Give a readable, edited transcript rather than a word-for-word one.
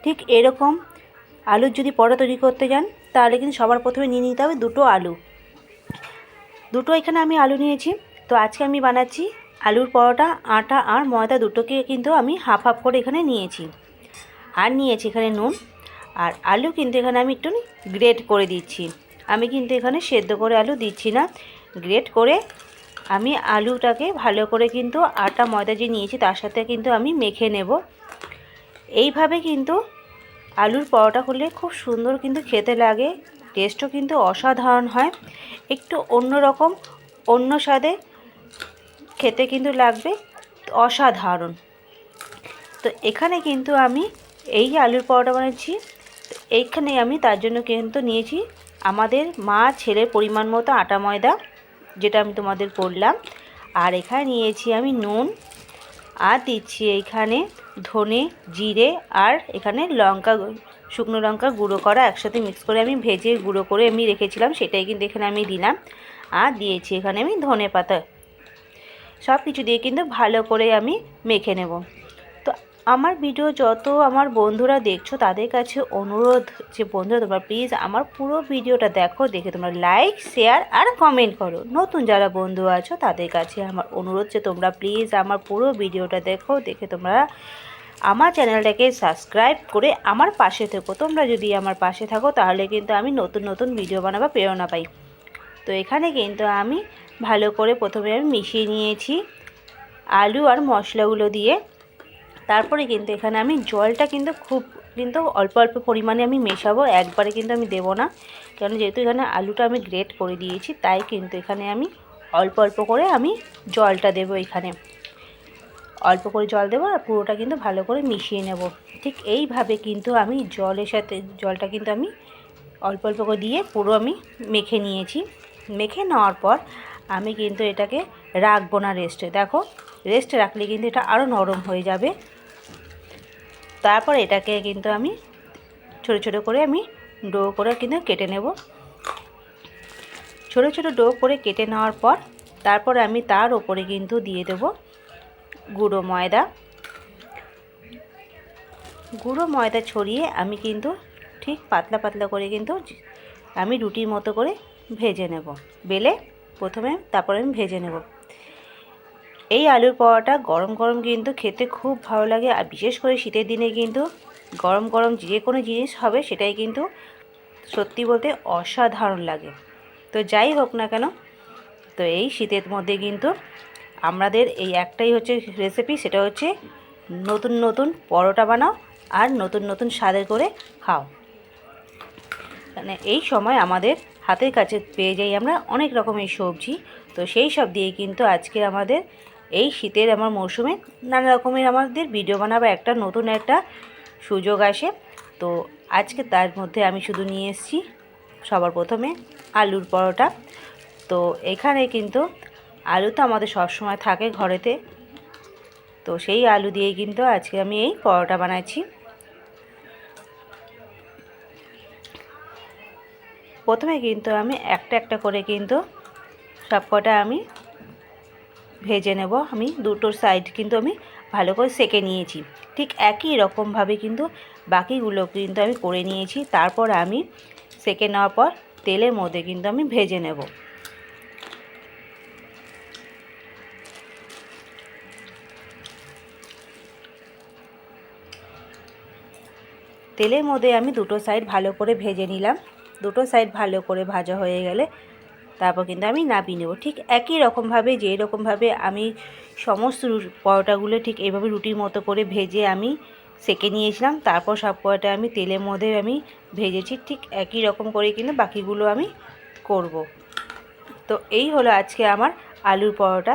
ঠিক এরকম আলুর যদি পরোটা তৈরি করতে যান তাহলে কিন্তু সবার প্রথমে নিয়ে নিতে হবে দুটো আলু। দুটো এখানে আমি আলু নিয়েছি। তো আজকে আমি বানাচ্ছি আলুর পরোটা। আটা আর ময়দা দুটোকে কিন্তু আমি হাফ হাফ করে এখানে নিয়েছি। আর নিয়েছি এখানে নুন। আর আলু কিন্তু এখানে আমি একটু গ্রেট করে দিচ্ছি। আমি কিন্তু এখানে সেদ্ধ করে আলু দিচ্ছি না, গ্রেট করে আমি আলুটাকে ভালো করে কিন্তু আটা ময়দা যে নিয়েছি তার সাথে কিন্তু আমি মেখে নেব। এইভাবে কিন্তু আলুর পরোটা করলে খুব সুন্দর কিন্তু খেতে লাগে, টেস্টও কিন্তু অসাধারণ হয়। একটু অন্যরকম, অন্য স্বাদে খেতে কিন্তু লাগবে অসাধারণ। তো এখানে কিন্তু আমি এই যে আলুর পরোটা বানাচ্ছি, এইখানে আমি তার জন্য কিন্তু নিয়েছি আমাদের মা ছেলের পরিমাণ মতো আটা ময়দা, যেটা আমি তোমাদের বললাম। আর এখানে নিয়েছি আমি নুন, আর দিচ্ছি এইখানে ধনে জিরে, আর এখানে লঙ্কা, শুকনো লঙ্কা গুঁড়ো করা একসাথে মিক্স করে আমি ভেজে গুঁড়ো করে আমি রেখেছিলাম, সেটাই কিন্তু এখানে আমি দিলাম। আর দিয়েছি এখানে আমি ধনে পাতা। সব কিছু দিয়ে কিন্তু ভালো করে আমি মেখে নেব। তো আমার ভিডিও যত আমার বন্ধুরা দেখছো তাদের কাছে অনুরোধ যে বন্ধুরা তোমরা প্লিজ আমার পুরো ভিডিওটা দেখো, দেখে তোমরা লাইক শেয়ার আর কমেন্ট করো। নতুন যারা বন্ধু আছো তাদের কাছে আমার অনুরোধ যে তোমরা প্লিজ আমার পুরো ভিডিওটা দেখো, দেখে তোমরা আমার চ্যানেলটাকে সাবস্ক্রাইব করে আমার পাশে থেকো। তোমরা যদি আমার পাশে থাকো তাহলে কিন্তু আমি নতুন নতুন ভিডিও বানাবার প্রেরণা পাই। তো এখানে কিন্তু আমি ভালো করে প্রথমে আমি মিশিয়ে নিয়েছি আলু আর মশলাগুলো দিয়ে। তারপরে কিন্তু এখানে আমি জলটা কিন্তু অল্প অল্প পরিমাণে আমি মেশাবো, একবারে কিন্তু আমি দেবো না, কারণ যেহেতু এখানে আলুটা আমি গ্রেট করে দিয়েছি তাই কিন্তু এখানে আমি অল্প অল্প করে আমি জলটা দেবো। এখানে অল্প করে জল দেবো আর পুরোটা কিন্তু ভালো করে মিশিয়ে নেব। ঠিক এইভাবে কিন্তু আমি জলের সাথে জলটা কিন্তু আমি অল্প অল্প করে দিয়ে পুরো আমি মেখে নিয়েছি। মেখে নেওয়ার পর আমি কিন্তু এটাকে রাখবো না রেস্টে। দেখো রেস্টে রাখলে কিন্তু এটা আরও নরম হয়ে যাবে। তারপর এটাকে কিন্তু আমি ছোট ছোট করে আমি ডো করে কিন্তু কেটে নেব। ছোট ছোট ডো করে কেটে নেওয়ার পর তারপরে আমি তার ওপরে কিন্তু দিয়ে দেব গুঁড়ো ময়দা। গুঁড়ো ময়দা ছড়িয়ে আমি কিন্তু ঠিক পাতলা পাতলা করে কিন্তু আমি রুটির মতো করে ভেজে নেব। বেলে প্রথমে তারপরে আমি ভেজে নেব। এই আলুর পরোটা গরম গরম কিন্তু খেতে খুব ভালো লাগে, আর বিশেষ করে শীতের দিনে কিন্তু গরম গরম যে কোনো জিনিস হবে সেটাই কিন্তু সত্যি বলতে অসাধারণ লাগে। তো যাই হোক না কেন, তো এই শীতের মধ্যে কিন্তু আমাদের এই একটাই হচ্ছে রেসিপি, সেটা হচ্ছে নতুন নতুন পরোটা বানাও আর নতুন নতুন স্বাদের করে খাও। মানে এই সময় আমাদের হাতের কাছে পেয়ে যাই আমরা অনেক রকমের সবজি। তো সেই সব দিয়ে কিন্তু আজকে আমাদের এই শীতের আমার মরশুমে নানা রকমের আমাদের ভিডিও বানাবার একটা নতুন একটা সুযোগ আসে। তো আজকে তার মধ্যে আমি শুধু নিয়ে এসেছি সবার প্রথমে আলুর পরোটা। তো এখানে কিন্তু আলু তো আমাদের সবসময় থাকে ঘরেতে, তো সেই আলু দিয়েই কিন্তু আজকে আমি এই পরোটা বানাচ্ছি। প্রথমে কিন্তু আমি একটা একটা করে কিন্তু সব কটা আমি ভেজে নেব। আমি দুটোর সাইড কিন্তু আমি ভালো করে সেঁকে নিয়েছি। ঠিক একই রকমভাবে কিন্তু বাকিগুলো কিন্তু আমি করে নিয়েছি। তারপর আমি সেঁকে নেওয়ার পর তেলের মধ্যে কিন্তু আমি ভেজে নেব। তেলের মধ্যে আমি দুটো সাইড ভালো করে ভেজে নিলাম। দুটো সাইড ভালো করে ভাজা হয়ে গেলে তারপর কিন্তু আমি নামিয়ে নেব। ঠিক একই রকমভাবে যেই রকমভাবে আমি সমস্ত পরোটাগুলো ঠিক এইভাবে রুটির মতো করে ভেজে আমি সেঁকে নিয়েছিলাম, তারপর সব কয়টা আমি তেলের মধ্যে আমি ভেজেছি। ঠিক একই রকম করে কিন্তু বাকিগুলো আমি করব। তো এই হলো আজকে আমার আলুর পরোটা